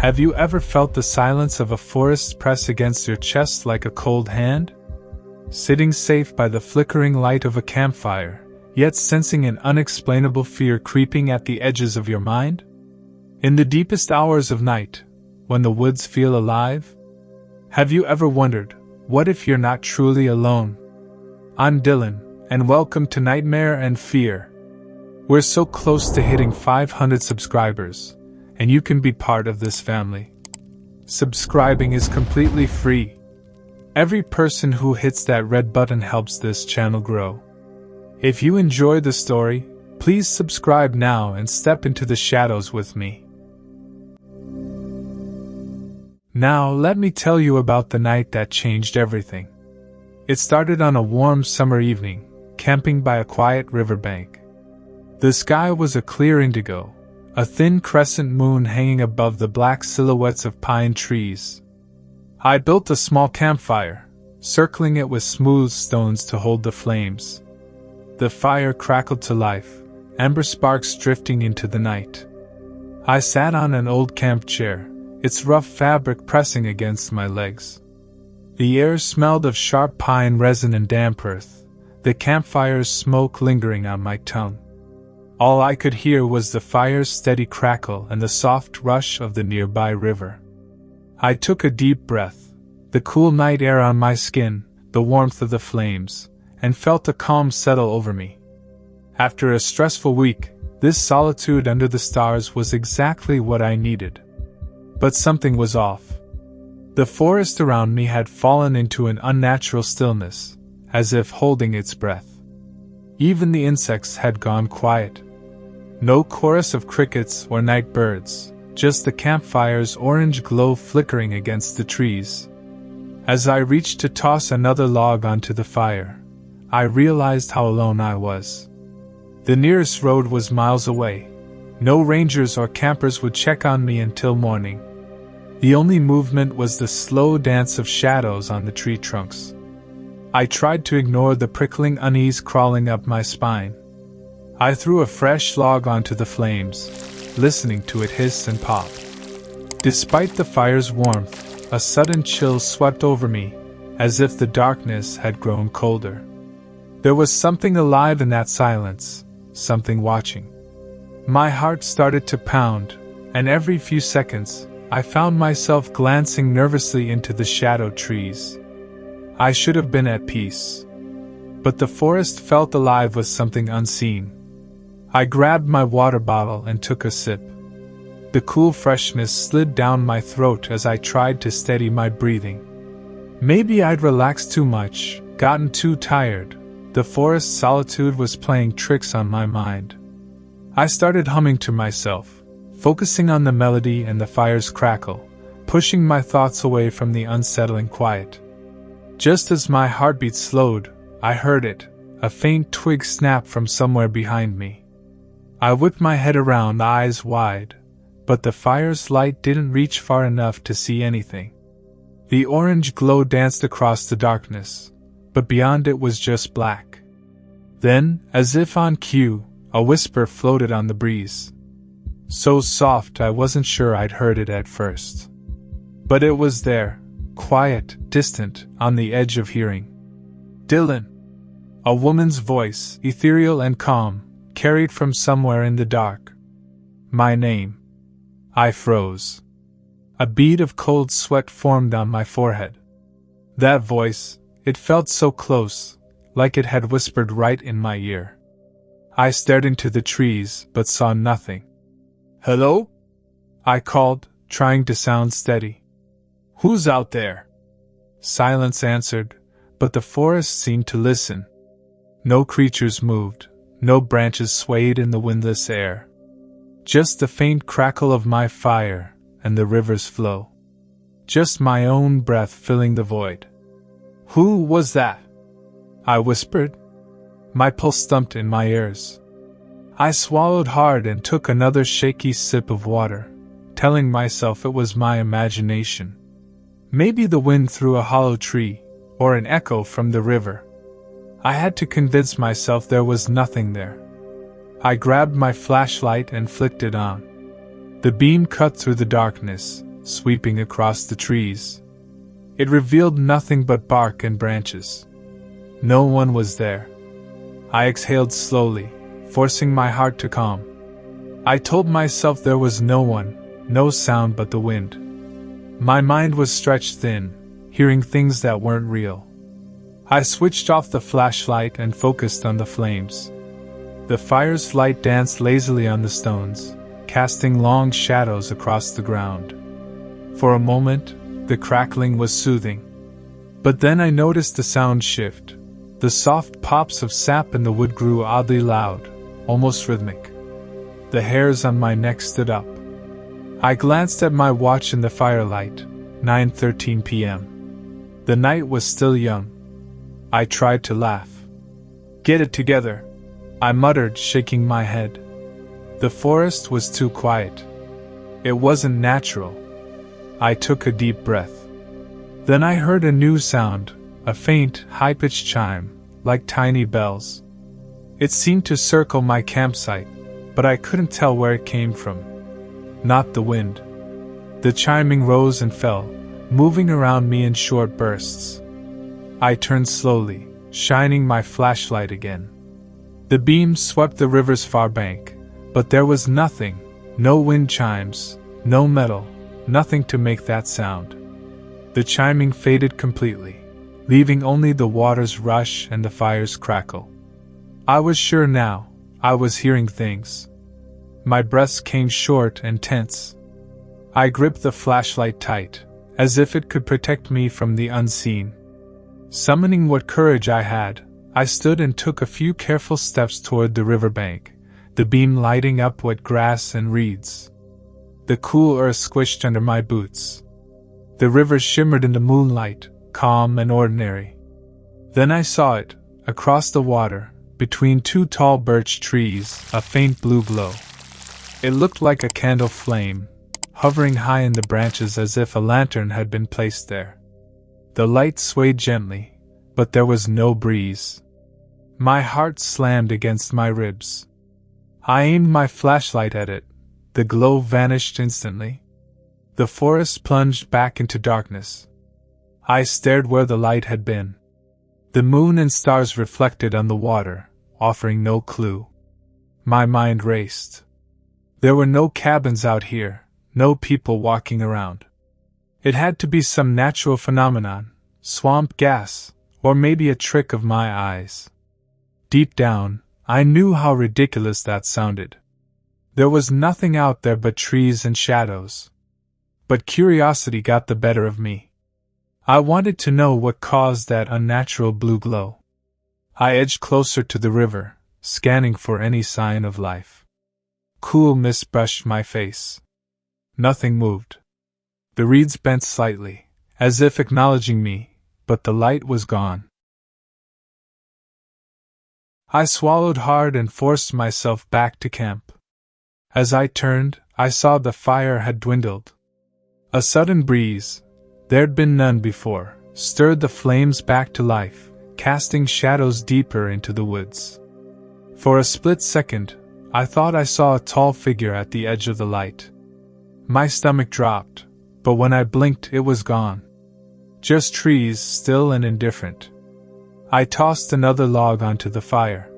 Have you ever felt the silence of a forest press against your chest like a cold hand? Sitting safe by the flickering light of a campfire, yet sensing an unexplainable fear creeping at the edges of your mind? In the deepest hours of night, when the woods feel alive? Have you ever wondered, what if you're not truly alone? I'm Dylan, and welcome to Nightmare and Fear. We're so close to hitting 500 subscribers, and you can be part of this family. Subscribing is completely free. Every person who hits that red button helps this channel grow. If you enjoy the story, please subscribe now and step into the shadows with me. Now let me tell you about the night that changed everything. It started on a warm summer evening, camping by a quiet riverbank. The sky was a clear indigo, a thin crescent moon hanging above the black silhouettes of pine trees. I built a small campfire, circling it with smooth stones to hold the flames. The fire crackled to life, amber sparks drifting into the night. I sat on an old camp chair, its rough fabric pressing against my legs. The air smelled of sharp pine resin and damp earth, the campfire's smoke lingering on my tongue. All I could hear was the fire's steady crackle and the soft rush of the nearby river. I took a deep breath, the cool night air on my skin, the warmth of the flames, and felt a calm settle over me. After a stressful week, this solitude under the stars was exactly what I needed. But something was off. The forest around me had fallen into an unnatural stillness, as if holding its breath. Even the insects had gone quiet. No chorus of crickets or night birds, just the campfire's orange glow flickering against the trees. As I reached to toss another log onto the fire, I realized how alone I was. The nearest road was miles away. No rangers or campers would check on me until morning. The only movement was the slow dance of shadows on the tree trunks. I tried to ignore the prickling unease crawling up my spine. I threw a fresh log onto the flames, listening to it hiss and pop. Despite the fire's warmth, a sudden chill swept over me, as if the darkness had grown colder. There was something alive in that silence, something watching. My heart started to pound, and every few seconds, I found myself glancing nervously into the shadowed trees. I should have been at peace. But the forest felt alive with something unseen. I grabbed my water bottle and took a sip. The cool freshness slid down my throat as I tried to steady my breathing. Maybe I'd relaxed too much, gotten too tired. The forest solitude was playing tricks on my mind. I started humming to myself, focusing on the melody and the fire's crackle, pushing my thoughts away from the unsettling quiet. Just as my heartbeat slowed, I heard it, a faint twig snap from somewhere behind me. I whipped my head around, eyes wide, but the fire's light didn't reach far enough to see anything. The orange glow danced across the darkness, but beyond it was just black. Then, as if on cue, a whisper floated on the breeze. So soft I wasn't sure I'd heard it at first. But it was there, quiet, distant, on the edge of hearing. Dylan. A woman's voice, ethereal and calm, carried from somewhere in the dark. My name. I froze. A bead of cold sweat formed on my forehead. That voice, it felt so close, like it had whispered right in my ear. I stared into the trees, but saw nothing. Hello? I called, trying to sound steady. Who's out there? Silence answered, but the forest seemed to listen. No creatures moved, no branches swayed in the windless air. Just the faint crackle of my fire and the river's flow. Just my own breath filling the void. Who was that? I whispered. My pulse thumped in my ears. I swallowed hard and took another shaky sip of water, telling myself it was my imagination. Maybe the wind through a hollow tree, or an echo from the river. I had to convince myself there was nothing there. I grabbed my flashlight and flicked it on. The beam cut through the darkness, sweeping across the trees. It revealed nothing but bark and branches. No one was there. I exhaled slowly, forcing my heart to calm. I told myself there was no one, no sound but the wind. My mind was stretched thin, hearing things that weren't real. I switched off the flashlight and focused on the flames. The fire's light danced lazily on the stones, casting long shadows across the ground. For a moment, the crackling was soothing. But then I noticed the sound shift. The soft pops of sap in the wood grew oddly loud, almost rhythmic. The hairs on my neck stood up. I glanced at my watch in the firelight, 9:13 p.m. The night was still young. I tried to laugh. "Get it together," I muttered, shaking my head. The forest was too quiet. It wasn't natural. I took a deep breath. Then I heard a new sound, a faint, high-pitched chime, like tiny bells. It seemed to circle my campsite, but I couldn't tell where it came from. Not the wind. The chiming rose and fell, moving around me in short bursts. I turned slowly, shining my flashlight again. The beam swept the river's far bank, but there was nothing, no wind chimes, no metal, nothing to make that sound. The chiming faded completely, leaving only the water's rush and the fire's crackle. I was sure now, I was hearing things. My breaths came short and tense. I gripped the flashlight tight, as if it could protect me from the unseen. Summoning what courage I had, I stood and took a few careful steps toward the riverbank, the beam lighting up wet grass and reeds. The cool earth squished under my boots. The river shimmered in the moonlight, calm and ordinary. Then I saw it, across the water, between two tall birch trees, a faint blue glow. It looked like a candle flame, hovering high in the branches as if a lantern had been placed there. The light swayed gently, but there was no breeze. My heart slammed against my ribs. I aimed my flashlight at it. The glow vanished instantly. The forest plunged back into darkness. I stared where the light had been. The moon and stars reflected on the water, offering no clue. My mind raced. There were no cabins out here, no people walking around. It had to be some natural phenomenon, swamp gas, or maybe a trick of my eyes. Deep down, I knew how ridiculous that sounded. There was nothing out there but trees and shadows. But curiosity got the better of me. I wanted to know what caused that unnatural blue glow. I edged closer to the river, scanning for any sign of life. Cool mist brushed my face. Nothing moved. The reeds bent slightly, as if acknowledging me, but the light was gone. I swallowed hard and forced myself back to camp. As I turned, I saw the fire had dwindled. A sudden breeze, there'd been none before, stirred the flames back to life, casting shadows deeper into the woods. For a split second, I thought I saw a tall figure at the edge of the light. My stomach dropped, but when I blinked it was gone. Just trees, still and indifferent. I tossed another log onto the fire.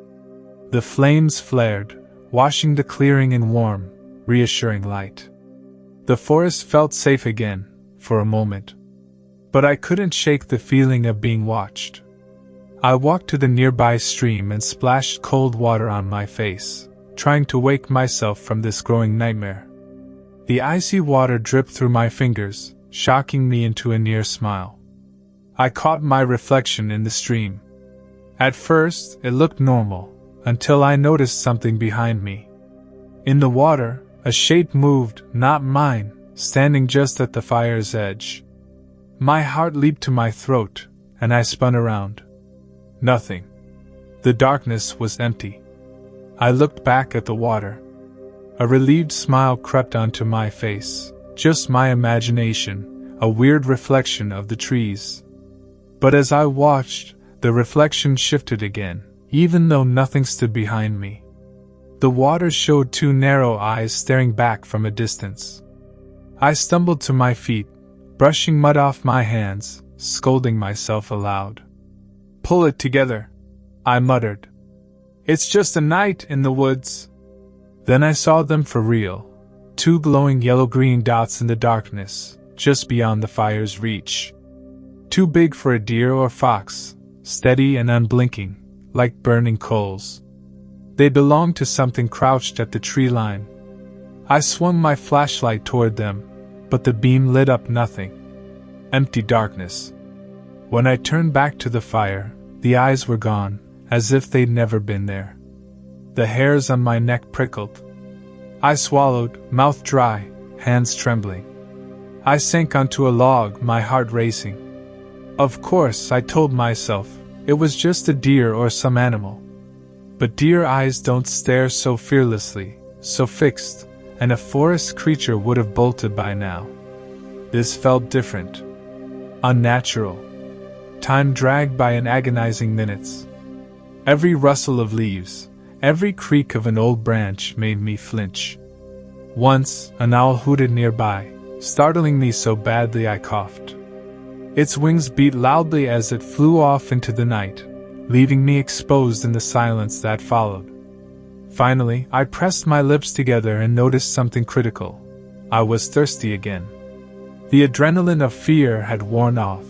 The flames flared, washing the clearing in warm, reassuring light. The forest felt safe again, for a moment. But I couldn't shake the feeling of being watched. I walked to the nearby stream and splashed cold water on my face, trying to wake myself from this growing nightmare. The icy water dripped through my fingers, shocking me into a near smile. I caught my reflection in the stream. At first, it looked normal, until I noticed something behind me. In the water, a shape moved, not mine, standing just at the fire's edge. My heart leaped to my throat, and I spun around. Nothing. The darkness was empty. I looked back at the water. A relieved smile crept onto my face, just my imagination, a weird reflection of the trees. But as I watched, the reflection shifted again, even though nothing stood behind me. The water showed two narrow eyes staring back from a distance. I stumbled to my feet, brushing mud off my hands, scolding myself aloud. "Pull it together," I muttered. "It's just a night in the woods." Then I saw them for real, 2 glowing yellow-green dots in the darkness, just beyond the fire's reach. Too big for a deer or fox, steady and unblinking, like burning coals. They belonged to something crouched at the tree line. I swung my flashlight toward them, but the beam lit up nothing. Empty darkness. When I turned back to the fire, the eyes were gone, as if they'd never been there. The hairs on my neck prickled. I swallowed, mouth dry, hands trembling. I sank onto a log, my heart racing. Of course, I told myself, it was just a deer or some animal. But deer eyes don't stare so fearlessly, so fixed, and a forest creature would have bolted by now. This felt different. Unnatural. Time dragged by in agonizing minutes. Every rustle of leaves, every creak of an old branch made me flinch. Once, an owl hooted nearby, startling me so badly I coughed. Its wings beat loudly as it flew off into the night, leaving me exposed in the silence that followed. Finally, I pressed my lips together and noticed something critical. I was thirsty again. The adrenaline of fear had worn off.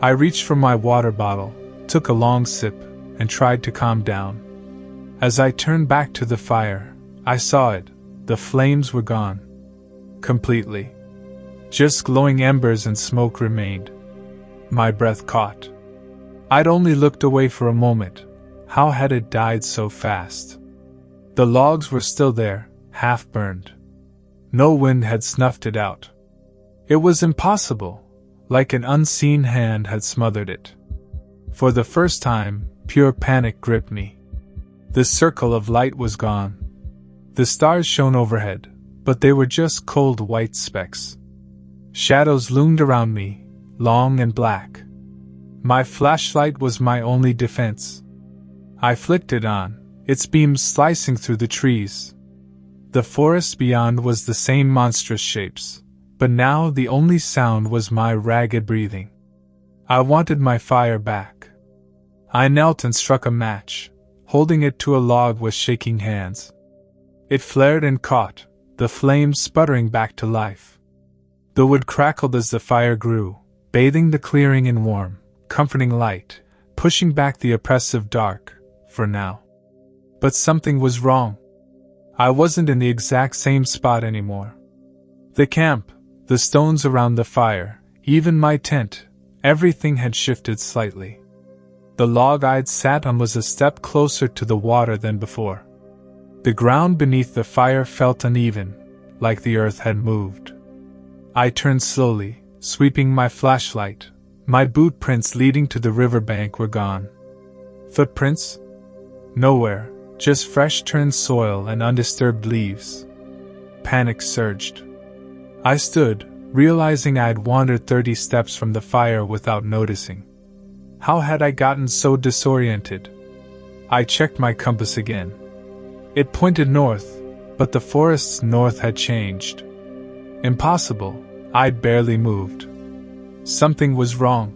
I reached for my water bottle, took a long sip, and tried to calm down. As I turned back to the fire, I saw it. The flames were gone. Completely. Just glowing embers and smoke remained. My breath caught. I'd only looked away for a moment. How had it died so fast? The logs were still there, half burned. No wind had snuffed it out. It was impossible, like an unseen hand had smothered it. For the first time, pure panic gripped me. The circle of light was gone. The stars shone overhead, but they were just cold white specks. Shadows loomed around me, long and black. My flashlight was my only defense. I flicked it on, its beams slicing through the trees. The forest beyond was the same monstrous shapes, but now the only sound was my ragged breathing. I wanted my fire back. I knelt and struck a match, holding it to a log with shaking hands. It flared and caught, the flames sputtering back to life. The wood crackled as the fire grew, bathing the clearing in warm, comforting light, pushing back the oppressive dark, for now. But something was wrong. I wasn't in the exact same spot anymore. The camp, the stones around the fire, even my tent, everything had shifted slightly. The log I'd sat on was a step closer to the water than before. The ground beneath the fire felt uneven, like the earth had moved. I turned slowly, sweeping my flashlight. My boot prints leading to the riverbank were gone. Footprints? Nowhere, just fresh turned soil and undisturbed leaves. Panic surged. I stood, realizing I had wandered 30 steps from the fire without noticing. How had I gotten so disoriented? I checked my compass again. It pointed north, but the forest's north had changed. Impossible, I'd barely moved. Something was wrong.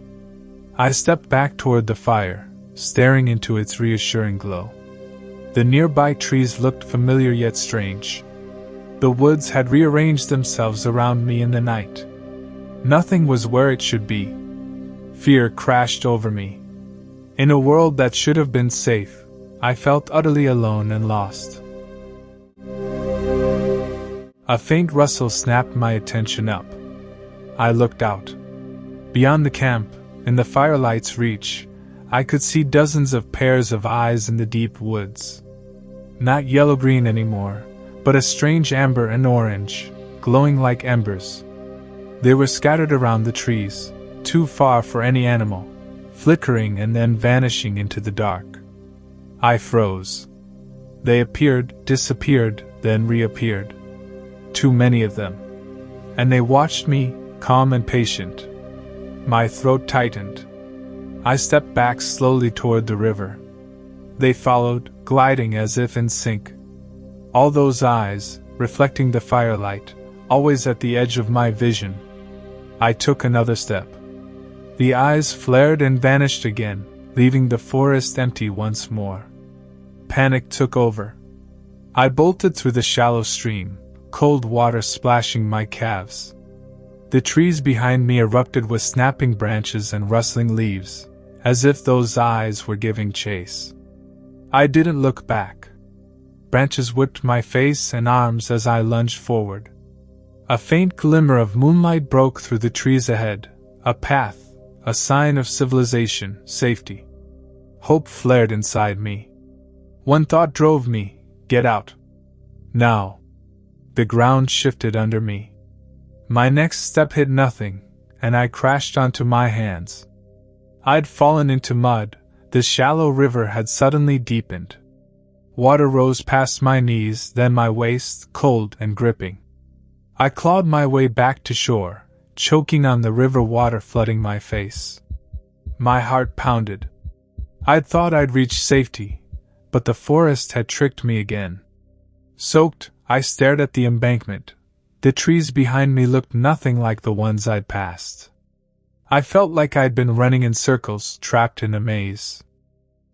I stepped back toward the fire, staring into its reassuring glow. The nearby trees looked familiar yet strange. The woods had rearranged themselves around me in the night. Nothing was where it should be. Fear crashed over me. In a world that should have been safe, I felt utterly alone and lost. A faint rustle snapped my attention up. I looked out. Beyond the camp, in the firelight's reach, I could see dozens of pairs of eyes in the deep woods. Not yellow-green anymore, but a strange amber and orange, glowing like embers. They were scattered around the trees, too far for any animal, flickering and then vanishing into the dark. I froze. They appeared, disappeared, then reappeared. Too many of them. And they watched me, calm and patient. My throat tightened. I stepped back slowly toward the river. They followed, gliding as if in sync. All those eyes, reflecting the firelight, always at the edge of my vision. I took another step. The eyes flared and vanished again, leaving the forest empty once more. Panic took over. I bolted through the shallow stream, cold water splashing my calves. The trees behind me erupted with snapping branches and rustling leaves, as if those eyes were giving chase. I didn't look back. Branches whipped my face and arms as I lunged forward. A faint glimmer of moonlight broke through the trees ahead, a path, a sign of civilization, safety. Hope flared inside me. One thought drove me, get out. Now. The ground shifted under me. My next step hit nothing, and I crashed onto my hands. I'd fallen into mud. The shallow river had suddenly deepened. Water rose past my knees, then my waist, cold and gripping. I clawed my way back to shore, choking on the river water flooding my face. My heart pounded. I'd thought I'd reach safety, but the forest had tricked me again. Soaked, I stared at the embankment. The trees behind me looked nothing like the ones I'd passed. I felt like I'd been running in circles, trapped in a maze.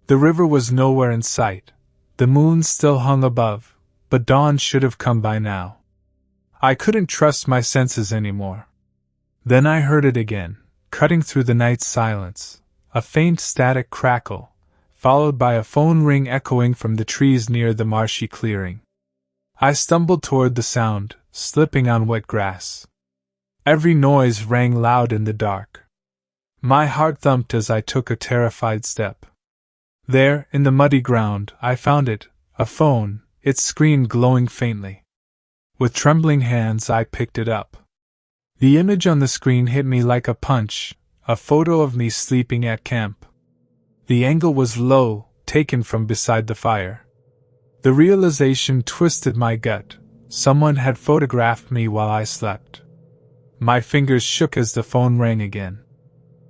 The river was nowhere in sight. The moon still hung above, but dawn should have come by now. I couldn't trust my senses anymore. Then I heard it again, cutting through the night's silence, a faint static crackle, followed by a phone ring echoing from the trees near the marshy clearing. I stumbled toward the sound, slipping on wet grass. Every noise rang loud in the dark. My heart thumped as I took a terrified step. There, in the muddy ground, I found it, a phone, its screen glowing faintly. With trembling hands I picked it up. The image on the screen hit me like a punch, a photo of me sleeping at camp. The angle was low, taken from beside the fire. The realization twisted my gut. Someone had photographed me while I slept. My fingers shook as the phone rang again.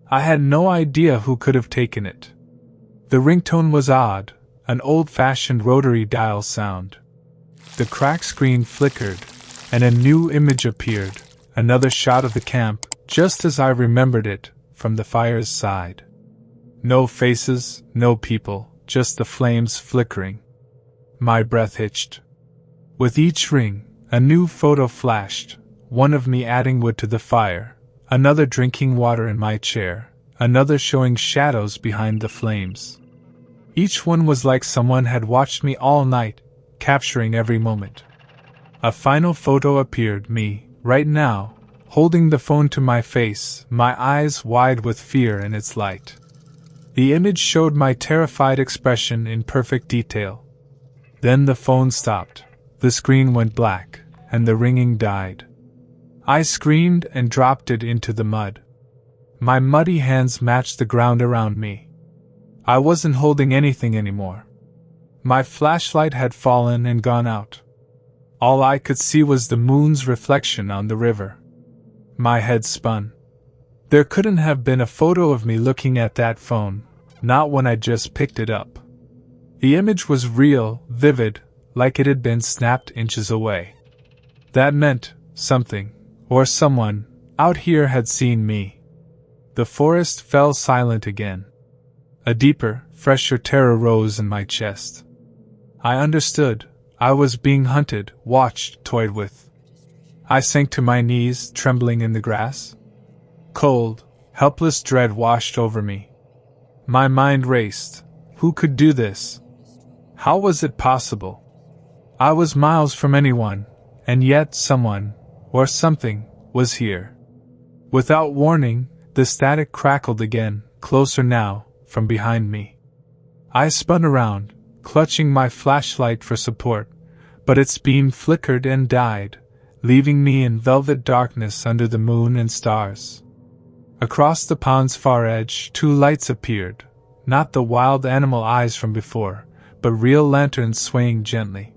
I had no idea who could have taken it. The ringtone was odd, an old-fashioned rotary dial sound. The cracked screen flickered, and a new image appeared, another shot of the camp, just as I remembered it, from the fire's side. No faces, no people, just the flames flickering. My breath hitched. With each ring, a new photo flashed, one of me adding wood to the fire, another drinking water in my chair, another showing shadows behind the flames. Each one was like someone had watched me all night, capturing every moment. A final photo appeared, me, right now, holding the phone to my face, my eyes wide with fear in its light. The image showed my terrified expression in perfect detail. Then the phone stopped, the screen went black, and the ringing died. I screamed and dropped it into the mud. My muddy hands matched the ground around me. I wasn't holding anything anymore. My flashlight had fallen and gone out. All I could see was the moon's reflection on the river. My head spun. There couldn't have been a photo of me looking at that phone, not when I just picked it up. The image was real, vivid, like it had been snapped inches away. That meant something, or someone, out here had seen me. The forest fell silent again. A deeper, fresher terror rose in my chest. I understood. I was being hunted, watched, toyed with. I sank to my knees, trembling in the grass. Cold, helpless dread washed over me. My mind raced. Who could do this? How was it possible? I was miles from anyone, and yet someone, or something, was here. Without warning, the static crackled again, closer now, from behind me. I spun around, clutching my flashlight for support, but its beam flickered and died, leaving me in velvet darkness under the moon and stars. Across the pond's far edge, two lights appeared, not the wild animal eyes from before, but real lanterns swaying gently.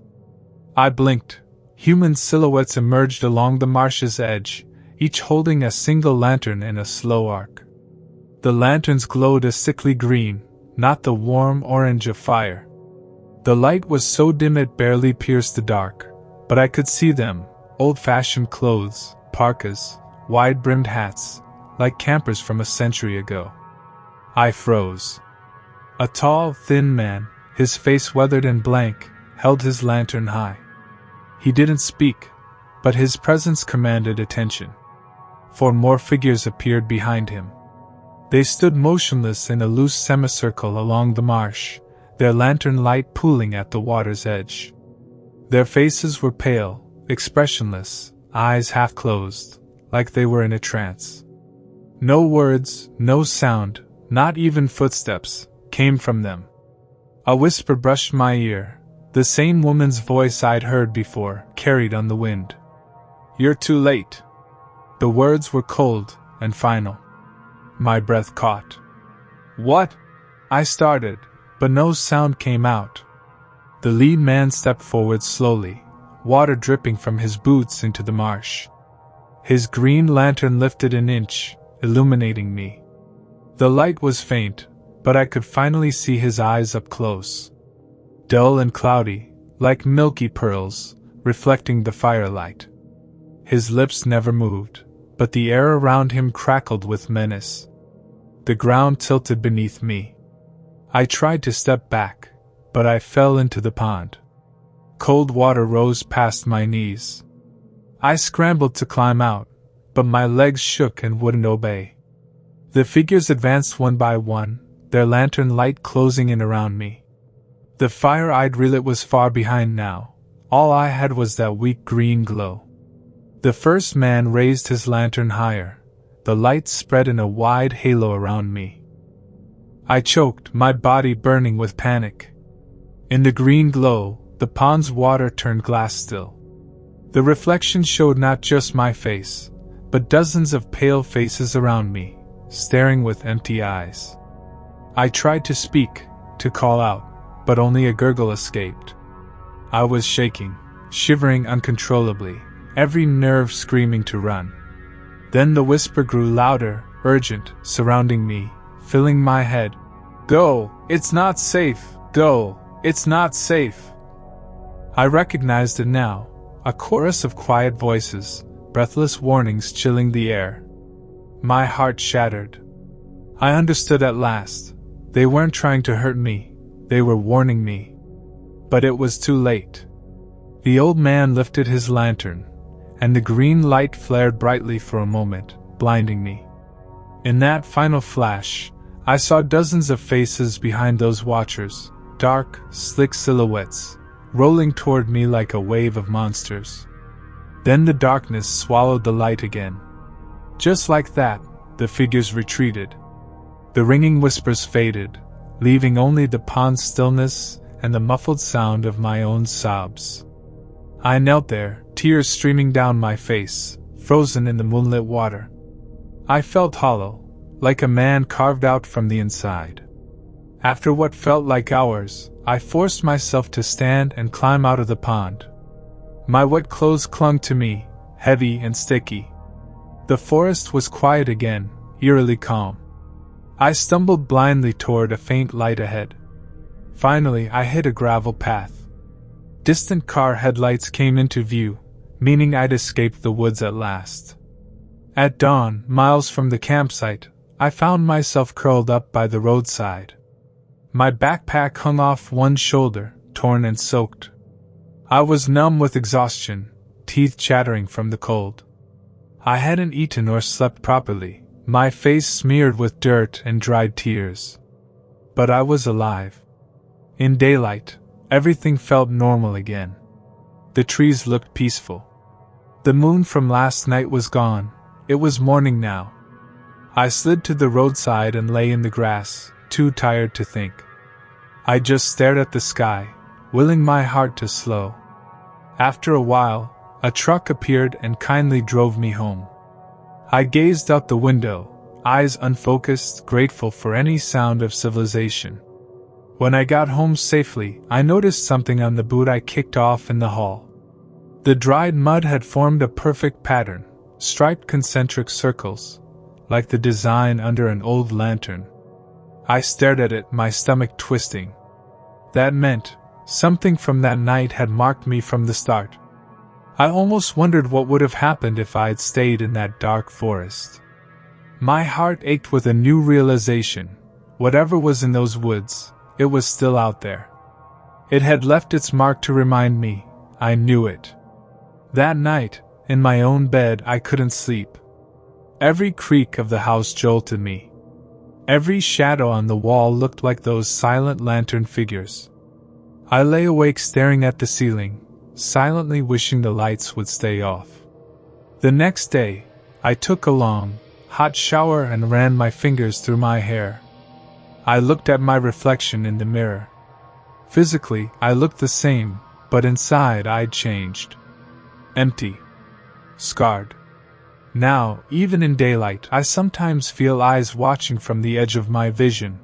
I blinked. Human silhouettes emerged along the marsh's edge, each holding a single lantern in a slow arc. The lanterns glowed a sickly green, not the warm orange of fire. The light was so dim it barely pierced the dark, but I could see them, Old-fashioned clothes, parkas, wide-brimmed hats, like campers from a century ago. I froze. A tall, thin man, his face weathered and blank, held his lantern high. He didn't speak, but his presence commanded attention. 4 more figures appeared behind him. They stood motionless in a loose semicircle along the marsh, their lantern light pooling at the water's edge. Their faces were pale, expressionless, eyes half closed, like they were in a trance. No words, no sound, not even footsteps, came from them. A whisper brushed my ear, the same woman's voice I'd heard before, carried on the wind. "You're too late." The words were cold and final. My breath caught. "What?" I started, but no sound came out. The lead man stepped forward slowly, water dripping from his boots into the marsh. His green lantern lifted an inch, illuminating me. The light was faint, but I could finally see his eyes up close. Dull and cloudy, like milky pearls, reflecting the firelight. His lips never moved, but the air around him crackled with menace. The ground tilted beneath me. I tried to step back, but I fell into the pond. Cold water rose past my knees. I scrambled to climb out, but my legs shook and wouldn't obey. The figures advanced one by one, their lantern light closing in around me. The fire I'd relit was far behind now. All I had was that weak green glow. The first man raised his lantern higher. The light spread in a wide halo around me. I choked, my body burning with panic. In the green glow, the pond's water turned glass still. The reflection showed not just my face, but dozens of pale faces around me, staring with empty eyes. I tried to speak, to call out, but only a gurgle escaped. I was shaking, shivering uncontrollably, every nerve screaming to run. Then the whisper grew louder, urgent, surrounding me, filling my head. "Go! It's not safe! Go! It's not safe!" I recognized it now, a chorus of quiet voices, breathless warnings chilling the air. My heart shattered. I understood at last. They weren't trying to hurt me, they were warning me. But it was too late. The old man lifted his lantern, and the green light flared brightly for a moment, blinding me. In that final flash, I saw dozens of faces behind those watchers, dark, slick silhouettes, rolling toward me like a wave of monsters. Then the darkness swallowed the light again. Just like that, the figures retreated. The ringing whispers faded, leaving only the pond's stillness and the muffled sound of my own sobs. I knelt there, tears streaming down my face, frozen in the moonlit water. I felt hollow, like a man carved out from the inside. After what felt like hours, I forced myself to stand and climb out of the pond. My wet clothes clung to me, heavy and sticky. The forest was quiet again, eerily calm. I stumbled blindly toward a faint light ahead. Finally, I hit a gravel path. Distant car headlights came into view, meaning I'd escaped the woods at last. At dawn, miles from the campsite, I found myself curled up by the roadside. My backpack hung off one shoulder, torn and soaked. I was numb with exhaustion, teeth chattering from the cold. I hadn't eaten or slept properly, my face smeared with dirt and dried tears. But I was alive. In daylight, everything felt normal again. The trees looked peaceful. The moon from last night was gone, it was morning now. I slid to the roadside and lay in the grass, too tired to think. I just stared at the sky, willing my heart to slow. After a while, a truck appeared and kindly drove me home. I gazed out the window, eyes unfocused, grateful for any sound of civilization. When I got home safely, I noticed something on the boot I kicked off in the hall. The dried mud had formed a perfect pattern, striped concentric circles, like the design under an old lantern. I stared at it, my stomach twisting. That meant something from that night had marked me from the start. I almost wondered what would have happened if I had stayed in that dark forest. My heart ached with a new realization. Whatever was in those woods, it was still out there. It had left its mark to remind me. I knew it. That night, in my own bed, I couldn't sleep. Every creak of the house jolted me. Every shadow on the wall looked like those silent lantern figures. I lay awake staring at the ceiling, silently wishing the lights would stay off. The next day, I took a long, hot shower and ran my fingers through my hair. I looked at my reflection in the mirror. Physically, I looked the same, but inside I'd changed. Empty. Scarred. Now, even in daylight, I sometimes feel eyes watching from the edge of my vision.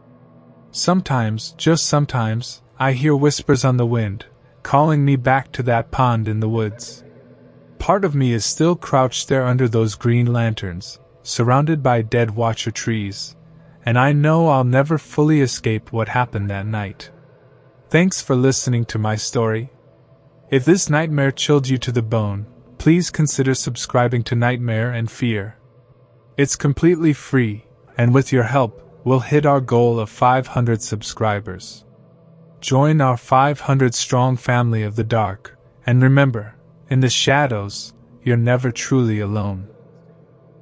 Sometimes, just sometimes, I hear whispers on the wind, calling me back to that pond in the woods. Part of me is still crouched there under those green lanterns, surrounded by dead watcher trees, and I know I'll never fully escape what happened that night. Thanks for listening to my story. If this nightmare chilled you to the bone, please consider subscribing to Nightmare and Fear. It's completely free, and with your help, we'll hit our goal of 500 subscribers. Join our 500-strong family of the dark, and remember, in the shadows, you're never truly alone.